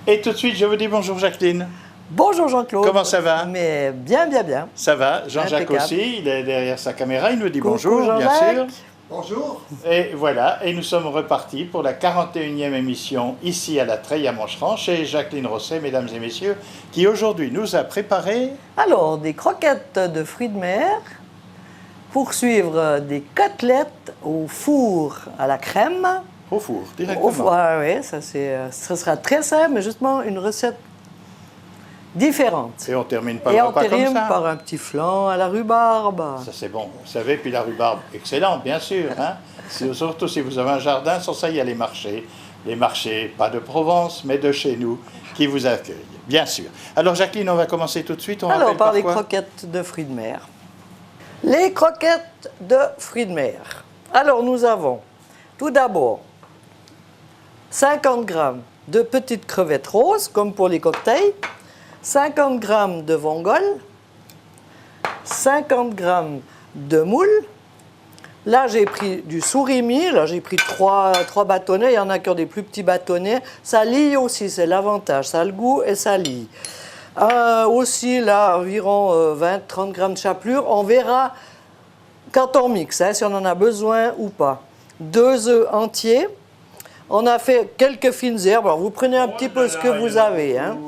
Et tout de suite, je vous dis bonjour Jacqueline. Bonjour Jean-Claude. Comment ça va? Mais bien, bien, bien. Ça va, Jean-Jacques Impeccable. aussi, il est derrière sa caméra, il nous dit Coucou, bonjour, bien Jean-Jacques. sûr. Bonjour. Et voilà, et nous sommes repartis pour la 41e émission ici à la Treille à Moncheron, chez Jacqueline Rosset, mesdames et messieurs, qui aujourd'hui nous a préparé... Alors, des croquettes de fruits de mer, pour suivre des côtelettes au four à la crème. Au four, Au directement. four, oui, ça sera très simple, mais justement une recette différente. Et on termine pas Et le on repas comme termine ça. par un petit flan à la rhubarbe. Ça c'est bon, vous savez, puis la rhubarbe, excellente bien sûr. Hein? Surtout si vous avez un jardin, sans ça il y a les marchés, pas de Provence, mais de chez nous, qui vous accueillent, bien sûr. Alors Jacqueline, on va commencer tout de suite. On Alors, rappelle par les quoi? croquettes de fruits de mer. Les croquettes de fruits de mer. Alors, nous avons tout d'abord 50 g de petites crevettes roses, comme pour les cocktails, 50 g de vongole, 50 g de moule. Là, j'ai pris du surimi, là, j'ai pris trois bâtonnets. Il y en a qui ont des plus petits bâtonnets. Ça lie aussi, c'est l'avantage. Ça a le goût et ça lie. Aussi, là, environ 20-30 g de chapelure. On verra quand on mixe, hein, si on en a besoin ou pas. 2 œufs entiers. On a fait quelques fines herbes. Alors, vous prenez un petit peu ce que vous avez. Hein.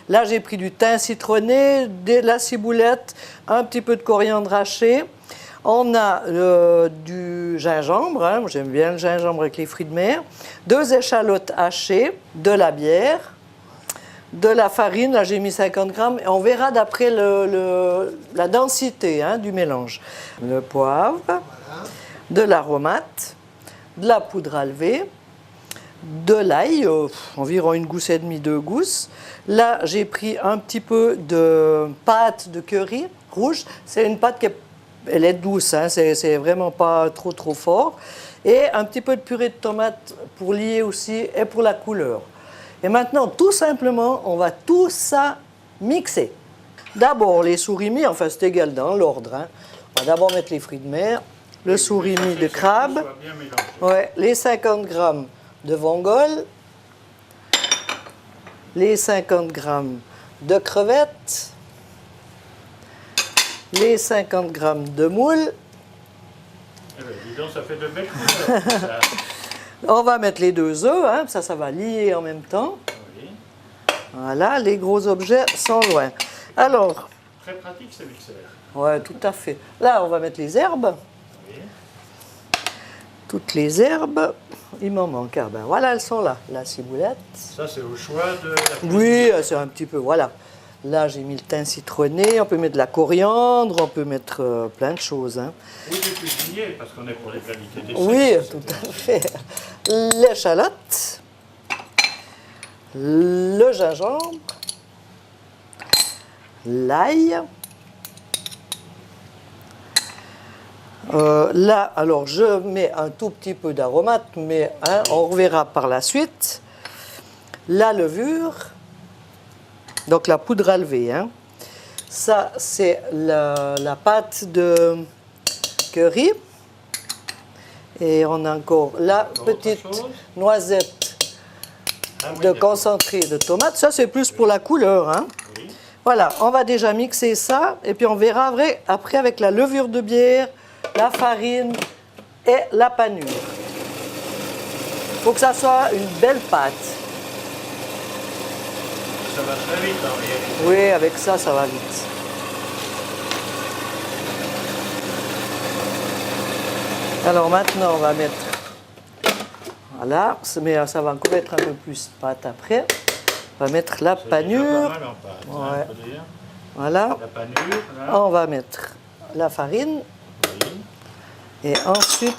Là, j'ai pris du thym citronné, de la ciboulette, un petit peu de coriandre haché. On a du gingembre, hein. J'aime bien le gingembre avec les fruits de mer, 2 échalotes hachées, de la bière, de la farine, là j'ai mis 50 g, et on verra d'après la densité, hein, du mélange. Le poivre, de l'aromate, de la poudre à lever, de l'ail, environ 1 gousse et demie, 2 gousses. Là j'ai pris un petit peu de pâte de curry rouge, c'est une pâte qui est elle est douce, hein, c'est vraiment pas trop fort. Et un petit peu de purée de tomate pour lier aussi et pour la couleur. Et maintenant, tout simplement, on va tout ça mixer. D'abord, les surimi, enfin c'est égal dans l'ordre. Hein. On va d'abord mettre les fruits de mer, le surimi de crabe, ouais, les 50 g de vongole, les 50 g de crevettes, les 50 g de moule. Eh bien, dis donc, ça fait de belles couleurs. Ça. On va mettre les 2 œufs, hein, ça va lier en même temps. Oui. Voilà, les gros objets sont loin. Alors, Très pratique ce mixeur. ouais, tout à fait. Là, on va mettre les herbes. Oui. Toutes les herbes. Il m'en manque. Ah ben voilà, elles sont là. La ciboulette. Ça c'est au choix de la Oui, c'est un petit peu, voilà. Là, j'ai mis le thym citronné, on peut mettre de la coriandre, on peut mettre plein de choses. Hein. Oui, du cuisinier, parce qu'on est pour les qualités des Oui, sexes, tout etc. à fait. L'échalote, le gingembre, l'ail. Là, alors, je mets un tout petit peu d'aromate, mais hein, on reverra par la suite. La levure. Donc la poudre à lever. Hein. Ça, c'est la pâte de curry. Et on a encore la petite noisette de concentré de tomate. Ça, c'est plus pour la couleur. Hein. Oui. Voilà, on va déjà mixer ça. Et puis on verra après avec la levure de bière, la farine et la panure. Il faut que ça soit une belle pâte. Ça va très vite en réalité. Oui, avec ça, ça va vite. Alors maintenant, on va mettre... Voilà, mais ça va encore être un peu plus de pâte après. On va mettre la C'est déjà panure. pas mal en pâte, hein, Ouais. faut dire. Voilà. La panure, là. On va mettre la farine. Oui. Et ensuite,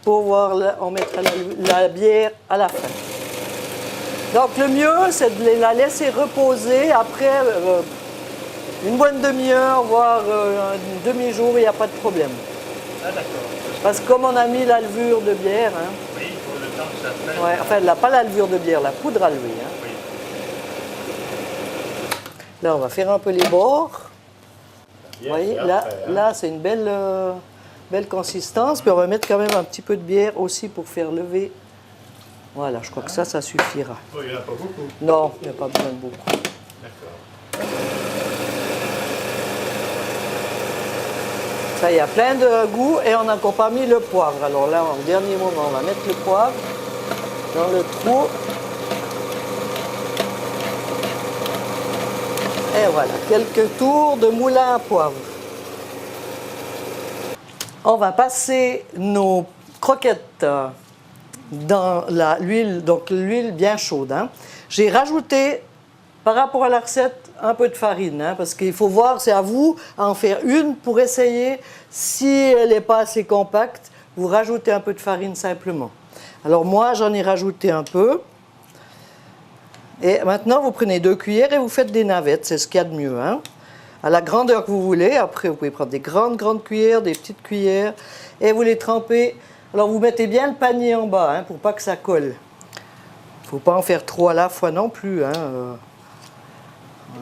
on mettra la bière à la fin. Donc le mieux, c'est de la laisser reposer après une bonne demi-heure, voire un demi-jour, il n'y a pas de problème. Ah d'accord. Parce que comme on a mis la levure de bière, hein, Oui, il faut le temps que ça traîne. ouais, enfin pas la levure de bière, la poudre à lever. Hein. Oui. Là, on va faire un peu les bords. Vous Bien, voyez, c'est là, après, hein. là c'est une belle, belle consistance. Puis on va mettre quand même un petit peu de bière aussi pour faire lever Voilà, je crois que ça suffira. Oh, il n'y en a pas beaucoup. Non, il n'y a pas besoin de beaucoup. D'accord. Ça, il y a plein de goût et on n'a encore pas mis le poivre. Alors là, au dernier moment, on va mettre le poivre dans le trou. Et voilà, quelques tours de moulin à poivre. On va passer nos croquettes dans l'huile, donc l'huile bien chaude. Hein. J'ai rajouté, par rapport à la recette, un peu de farine, hein, parce qu'il faut voir, c'est à vous à en faire une pour essayer. Si elle n'est pas assez compacte, vous rajoutez un peu de farine simplement. Alors moi, j'en ai rajouté un peu. Et maintenant, vous prenez 2 cuillères et vous faites des navettes, c'est ce qu'il y a de mieux. Hein. À la grandeur que vous voulez. Après, vous pouvez prendre des grandes cuillères, des petites cuillères, et vous les trempez. Alors, vous mettez bien le panier en bas, hein, pour pas que ça colle. Il ne faut pas en faire trop à la fois non plus. Hein.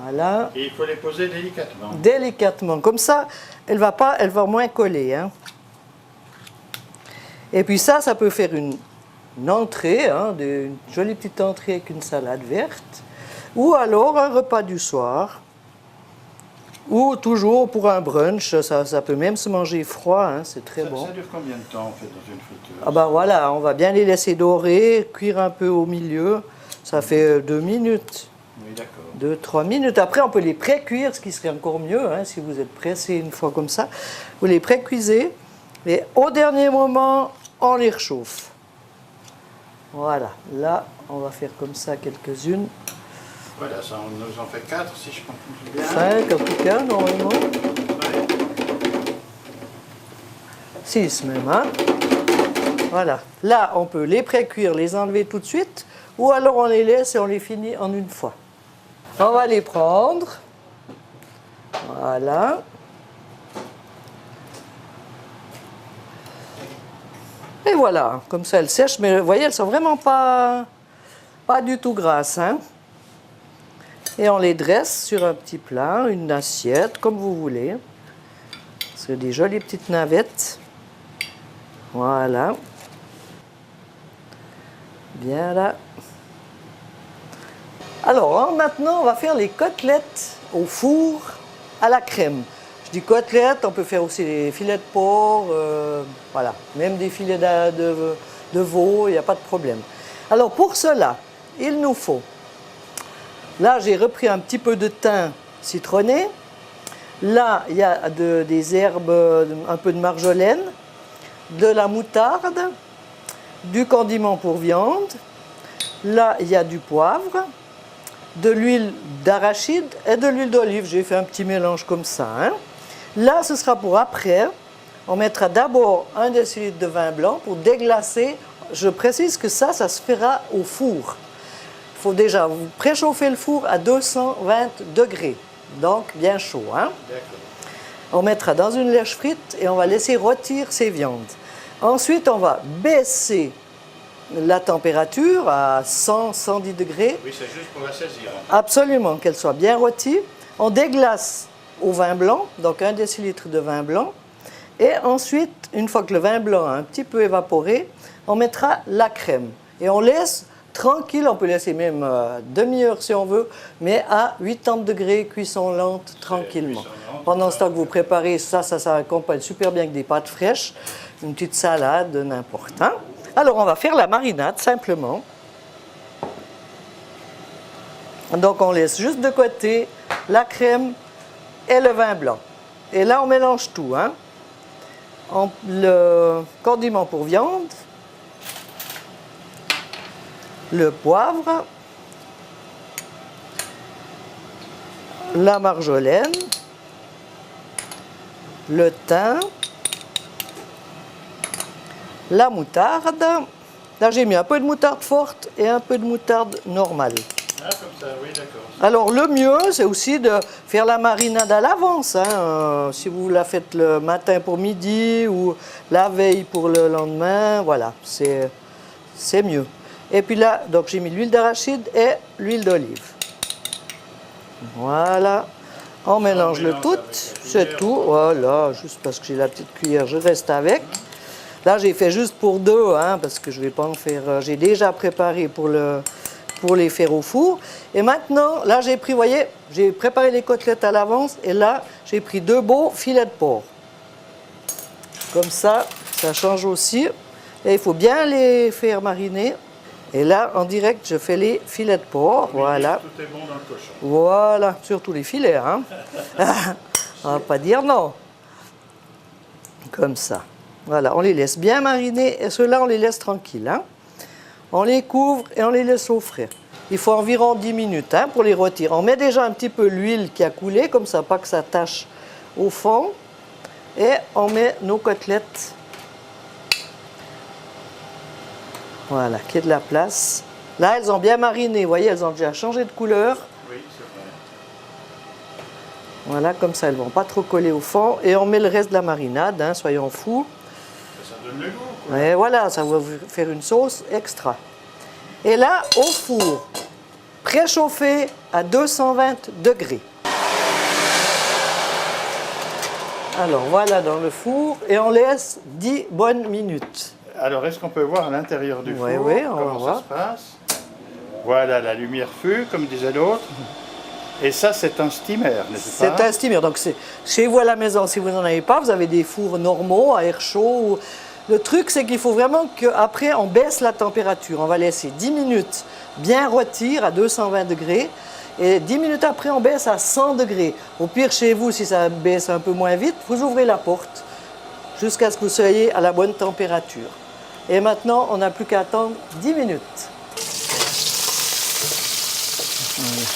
Voilà. Et il faut les poser délicatement. Délicatement. Comme ça, elle va moins coller. Hein. Et puis ça peut faire une entrée, hein, une jolie petite entrée avec une salade verte, ou alors un repas du soir, ou toujours pour un brunch, ça peut même se manger froid, hein, c'est très bon. Ça dure combien de temps en fait dans une friteuse? Ah ben voilà, on va bien les laisser dorer, cuire un peu au milieu, ça fait 2 minutes. Oui, d'accord. 2-3 minutes. Après, on peut les pré-cuire, ce qui serait encore mieux, hein, si vous êtes pressé une fois comme ça. Vous les pré-cuisez, et au dernier moment, on les réchauffe. Voilà, là, on va faire comme ça quelques-unes. Voilà, ça, on nous en fait 4 si je comprends bien. 5 en tout cas, normalement. Ouais. 6 même, hein. Voilà. Là, on peut les pré-cuire, les enlever tout de suite, ou alors on les laisse et on les finit en une fois. On va les prendre. Voilà. Et voilà, comme ça elles sèchent, mais vous voyez, elles sont vraiment pas du tout grasses. Hein. Et on les dresse sur un petit plat, une assiette, comme vous voulez. C'est des jolies petites navettes. Voilà. Bien là. Alors, maintenant, on va faire les côtelettes au four à la crème. Je dis côtelettes, on peut faire aussi des filets de porc, voilà, même des filets de veau, il n'y a pas de problème. Alors pour cela, il nous faut, là j'ai repris un petit peu de thym citronné, là il y a des herbes, un peu de marjolaine, de la moutarde, du condiment pour viande, là il y a du poivre, de l'huile d'arachide et de l'huile d'olive. J'ai fait un petit mélange comme ça. Hein. Là, ce sera pour après. On mettra d'abord 1 décilitre de vin blanc pour déglacer. Je précise que ça se fera au four. Il faut déjà vous préchauffer le four à 220 degrés. Donc, bien chaud. Hein. On mettra dans une lèche frite et on va laisser rôtir ces viandes. Ensuite, on va baisser la température à 100-110 degrés. Oui, c'est juste pour la saisir. Absolument, qu'elle soit bien rôtie. On déglace au vin blanc, donc 1 décilitre de vin blanc. Et ensuite, une fois que le vin blanc a un petit peu évaporé, on mettra la crème. Et on laisse tranquille, on peut laisser même demi-heure si on veut, mais à 80 degrés, cuisson lente, tranquillement. Pendant ce temps que vous préparez ça accompagne super bien avec des pâtes fraîches, une petite salade, n'importe. Hein. Alors, on va faire la marinade, simplement. Donc, on laisse juste de côté la crème et le vin blanc. Et là, on mélange tout. Hein. Le condiment pour viande, le poivre, la marjolaine, le thym, la moutarde. Là, j'ai mis un peu de moutarde forte et un peu de moutarde normale. Ah, comme ça, oui, d'accord. Alors, le mieux, c'est aussi de faire la marinade à l'avance. Hein. Si vous la faites le matin pour midi ou la veille pour le lendemain, voilà, c'est mieux. Et puis là, donc j'ai mis l'huile d'arachide et l'huile d'olive. Voilà. On mélange le tout, c'est tout. Voilà, juste parce que j'ai la petite cuillère, je reste avec. Là, j'ai fait juste pour deux, hein, parce que je ne vais pas en faire. J'ai déjà préparé pour les faire au four. Et maintenant, là, j'ai pris, vous voyez, j'ai préparé les côtelettes à l'avance. Et là, j'ai pris 2 beaux filets de porc. Comme ça change aussi. Et il faut bien les faire mariner. Et là, en direct, je fais les filets de porc. Voilà. Tout est bon dans le cochon. Voilà, surtout les filets, hein. On va pas dire non. Comme ça. Voilà, on les laisse bien mariner. Et ceux-là, on les laisse tranquilles, hein. On les couvre et on les laisse au frais. Il faut environ 10 minutes, hein, pour les rôtir. On met déjà un petit peu l'huile qui a coulé, comme ça, pas que ça tâche au fond. Et on met nos côtelettes. Voilà, qu'il y ait de la place. Là, elles ont bien mariné, vous voyez, elles ont déjà changé de couleur. Oui, c'est vrai. Voilà, comme ça, elles ne vont pas trop coller au fond. Et on met le reste de la marinade, hein, soyons fous. Ça donne le goût, quoi. Et voilà, ça va vous faire une sauce extra. Et là, au four, préchauffé à 220 degrés. Alors, voilà dans le four et on laisse 10 bonnes minutes. Alors, est-ce qu'on peut voir à l'intérieur du four Oui, on va comment voir. ça se passe? Voilà, la lumière fut, comme disait l'autre. Et ça, c'est un steamer, n'est-ce pas? C'est un steamer. Donc, chez vous à la maison, si vous n'en avez pas, vous avez des fours normaux à air chaud. Le truc, c'est qu'il faut vraiment qu'après, on baisse la température. On va laisser 10 minutes bien rôtir à 220 degrés. Et 10 minutes après, on baisse à 100 degrés. Au pire, chez vous, si ça baisse un peu moins vite, vous ouvrez la porte jusqu'à ce que vous soyez à la bonne température. Et maintenant, on n'a plus qu'à attendre 10 minutes. Voilà.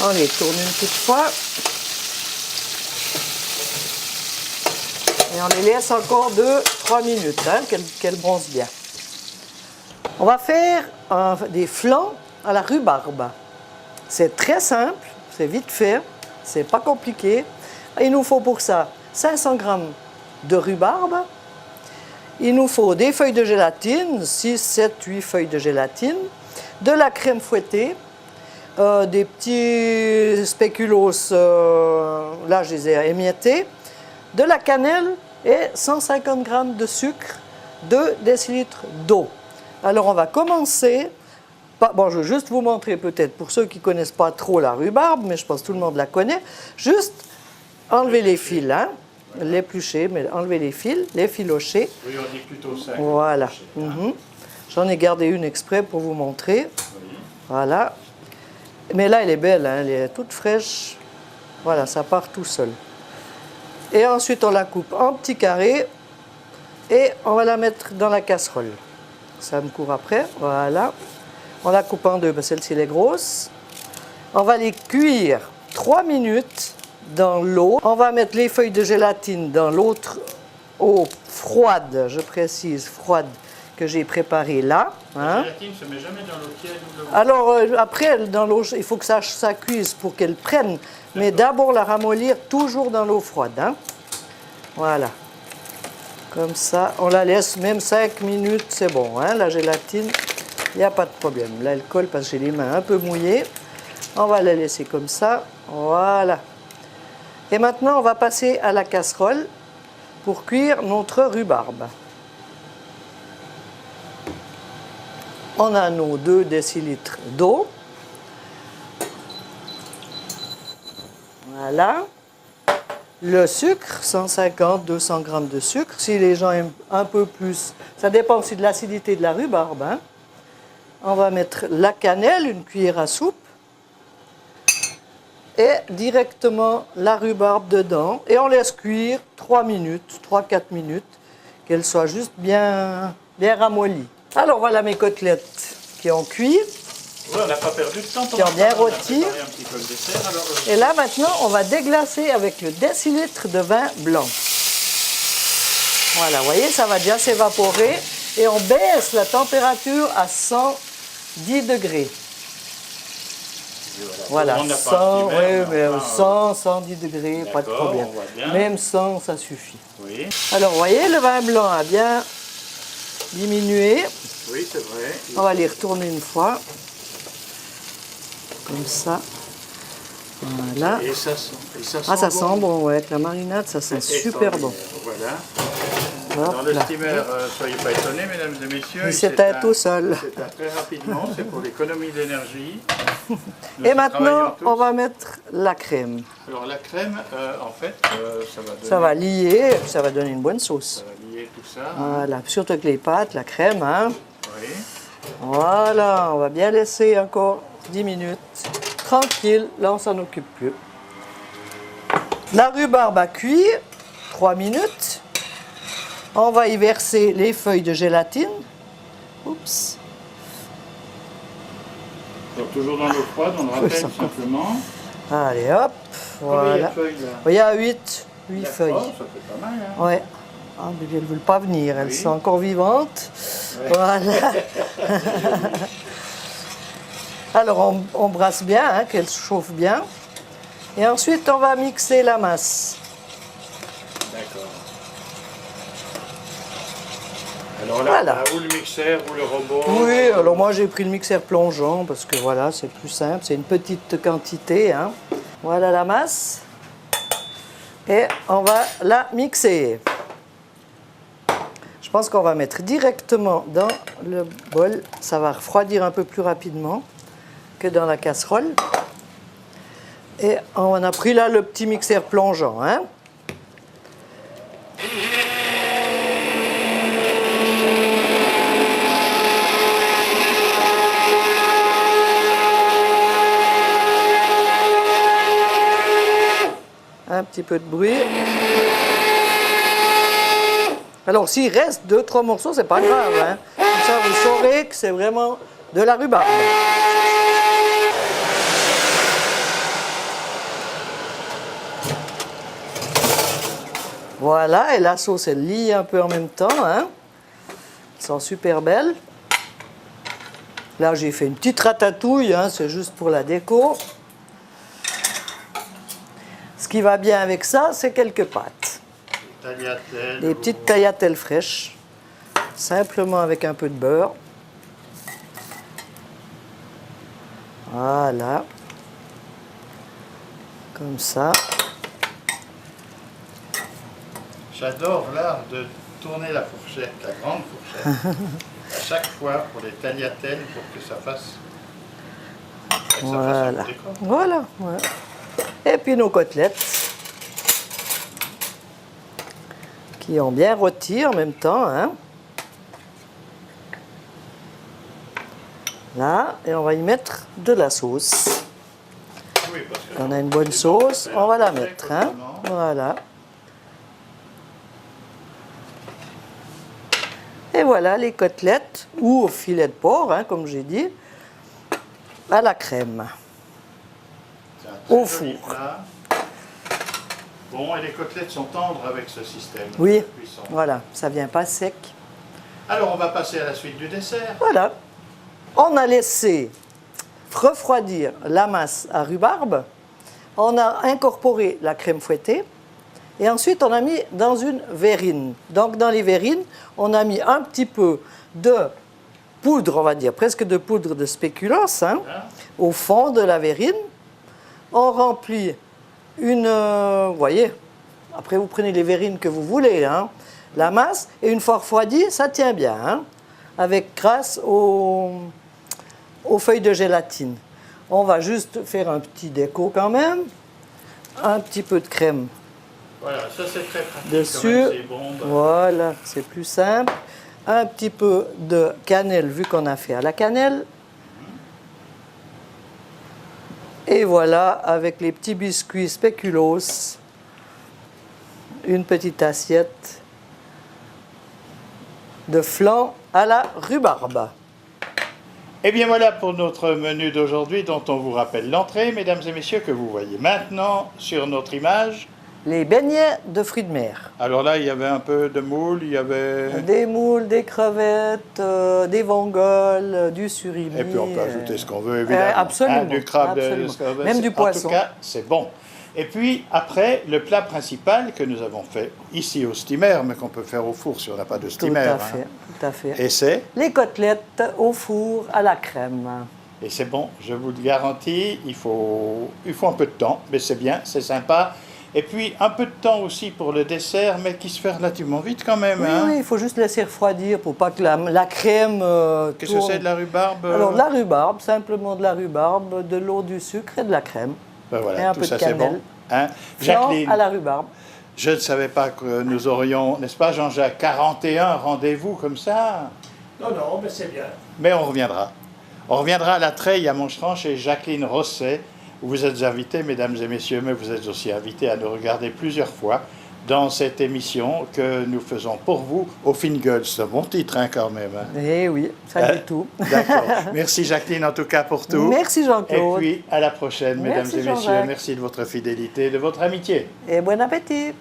On les tourne une petite fois. Et on les laisse encore 2-3 minutes, hein, qu'elles bronzent bien. On va faire des flancs à la rhubarbe. C'est très simple, c'est vite fait, c'est pas compliqué. Il nous faut pour ça 500 g de rhubarbe. Il nous faut des feuilles de gélatine, 6, 7, 8 feuilles de gélatine, de la crème fouettée, des petits spéculoos, là je les ai émiettés, de la cannelle et 150 g de sucre, 2 décilitres d'eau. Alors on va commencer, bon je vais juste vous montrer peut-être pour ceux qui ne connaissent pas trop la rhubarbe, mais je pense que tout le monde la connaît, juste enlever les fils, hein, l'éplucher, mais enlever les fils, les filocher. Oui, on dit plutôt ça. Voilà. J'en ai gardé une exprès pour vous montrer. Oui. Voilà. Mais là, elle est belle, hein, elle est toute fraîche. Voilà, ça part tout seul. Et ensuite, on la coupe en petits carrés et on va la mettre dans la casserole. Ça me court après, voilà. On la coupe en deux, parce que celle-ci, elle est grosse. On va les cuire 3 minutes dans l'eau. On va mettre les feuilles de gélatine dans l'autre eau froide, je précise, froide, que j'ai préparée là. La gélatine ne se met jamais dans l'eau tiède ou l'eau. Alors, après, dans l'eau, il faut que ça cuise pour qu'elle prenne. Mais d'abord, la ramollir toujours dans l'eau froide. Hein. Voilà. Comme ça, on la laisse même 5 minutes, c'est bon. Hein, la gélatine, il n'y a pas de problème. Là, elle colle parce que j'ai les mains un peu mouillées. On va la laisser comme ça. Voilà. Et maintenant, on va passer à la casserole pour cuire notre rhubarbe. On a nos 2 décilitres d'eau. Voilà. Le sucre, 150-200 g de sucre. Si les gens aiment un peu plus, ça dépend aussi de l'acidité de la rhubarbe. Hein. On va mettre la cannelle, une cuillère à soupe. Et directement la rhubarbe dedans. Et on laisse cuire 3 minutes, 3-4 minutes, qu'elle soit juste bien ramollie. Alors voilà mes côtelettes qui ont cuit. Oui, on n'a pas perdu de temps. Qui ont bien rôti. Un petit peu le dessert, alors, Et là maintenant, on va déglacer avec le décilitre de vin blanc. Voilà, vous voyez, ça va déjà s'évaporer. Et on baisse la température à 110 degrés. Voilà, 100, oui, mais 100, 110 degrés, pas de problème. Même 100, ça suffit. Oui. Alors, vous voyez, le vin blanc a bien diminué. Oui, c'est vrai. On va les retourner une fois. Comme ça. Voilà. Et ça sent, Ça sent bon, ouais, avec la marinade, ça sent super bon. Voilà. Dans le là. steamer, soyez pas étonnés, mesdames et messieurs. Il s'éteint tout seul. C'est très rapidement, c'est pour l'économie d'énergie. Nous Et y maintenant, travaillons tous. on va mettre la crème. Alors la crème, en fait, ça va donner... Ça va lier, et ça va donner une bonne sauce. Ça va lier tout ça. Voilà, surtout avec les pâtes, la crème. Hein. Oui. Voilà, on va bien laisser encore 10 minutes. Tranquille, là on s'en occupe plus. La rhubarbe a cuit, 3 minutes. On va y verser les feuilles de gélatine. Oups. Donc toujours dans l'eau froide, on le rappelle ça. simplement. Allez hop, Combien il y a de voilà. feuilles là? Il y a 8 D'accord, feuilles. ça fait pas mal. Hein. Ouais. Ah, mais elles ne veulent pas venir, elles Oui. sont encore vivantes. Ouais. Voilà. Alors on brasse bien, hein, qu'elle se chauffe bien. Et ensuite on va mixer la masse. D'accord. Alors là, Voilà. ou le mixeur ou le robot. Oui, alors moi j'ai pris le mixeur plongeant parce que voilà, c'est plus simple, c'est une petite quantité. Hein. Voilà la masse. Et on va la mixer. Je pense qu'on va mettre directement dans le bol. Ça va refroidir un peu plus rapidement que dans la casserole. Et on a pris là le petit mixeur plongeant. Hein. Un petit peu de bruit. Alors, s'il reste 2-3 morceaux, c'est pas grave. Hein. Comme ça, vous saurez que c'est vraiment de la rhubarbe. Voilà, et la sauce, elle lie un peu en même temps. Hein. Elles sont super belles. Là, j'ai fait une petite ratatouille, hein, c'est juste pour la déco. Ce qui va bien avec ça, c'est quelques pâtes. Tagliatelle. Des petites tagliatelles fraîches, simplement avec un peu de beurre. Voilà. Comme ça. J'adore l'art de tourner la fourchette, la grande fourchette, à chaque fois pour les tagliatelles, pour que ça fasse, Voilà. un décor. Voilà. Ouais. Et puis nos côtelettes, qui ont bien rôti en même temps. Hein. Là, et on va y mettre de la sauce. Oui, parce que Quand on a une bonne sauce, on va la mettre. Hein. autrement. Voilà. Et voilà les côtelettes, ou au filet de porc, hein, comme j'ai dit, à la crème. C'est un très Au joli four. plat. Bon, et les côtelettes sont tendres avec ce système. Oui, de cuisson. voilà, ça vient pas sec. Alors, on va passer à la suite du dessert. Voilà. On a laissé refroidir la masse à rhubarbe. On a incorporé la crème fouettée. Et ensuite, on a mis dans une verrine. Donc, dans les verrines, on a mis un petit peu de poudre, on va dire, presque de poudre de spéculoos, hein, au fond de la verrine. On remplit une... vous voyez, après, vous prenez les verrines que vous voulez, hein, la masse, et une fois refroidie, ça tient bien, hein, grâce aux feuilles de gélatine. On va juste faire un petit déco quand même, un petit peu de crème Voilà, ça c'est très pratique. dessus. Quand même, c'est bon, bah. Voilà, c'est plus simple. Un petit peu de cannelle, vu qu'on a fait à la cannelle. Et voilà, avec les petits biscuits spéculoos, une petite assiette de flan à la rhubarbe. Eh bien voilà pour notre menu d'aujourd'hui dont on vous rappelle l'entrée, mesdames et messieurs, que vous voyez maintenant sur notre image. Les beignets de fruits de mer. Alors là, il y avait un peu de moule, il y avait... Des moules, des crevettes, des vongoles, du surimi. Et puis on peut ajouter ce qu'on veut, évidemment. Absolument. Du crabe, absolument. Même du En poisson. tout cas, c'est bon. Et puis après, le plat principal que nous avons fait ici au steamer, mais qu'on peut faire au four si on n'a pas de Tout steamer. à hein. fait, tout à fait. Et c'est... Les côtelettes au four à la crème. Et c'est bon, je vous le garantis, il faut un peu de temps, mais c'est bien, c'est sympa. Et puis un peu de temps aussi pour le dessert, mais qui se fait relativement vite quand même. Oui, Hein. oui, il faut juste laisser refroidir pour pas que la crème Qu'est-ce que tourne. c'est de la rhubarbe? Alors, de la rhubarbe, simplement de la rhubarbe, de l'eau, du sucre et de la crème. Ben voilà, et un tout peu ça de c'est cannelle. bon. Hein? Flan Jacqueline, à la rhubarbe. je ne savais pas que nous aurions, n'est-ce pas Jean-Jacques, 41 rendez-vous comme ça. Non, non, mais c'est bien. Mais on reviendra. On reviendra à la Treille, à Moncheron, chez Jacqueline Rosset, où vous êtes invités, mesdames et messieurs, mais vous êtes aussi invités à nous regarder plusieurs fois dans cette émission que nous faisons pour vous au Fingol. C'est un bon titre hein, quand même. Hein. Eh oui, ça dit tout. D'accord. Merci Jacqueline en tout cas pour tout. Merci Et Jean-Claude. puis à la prochaine, mesdames Merci, et messieurs. Jean-Jacques. Merci de votre fidélité, de votre amitié. Et bon appétit.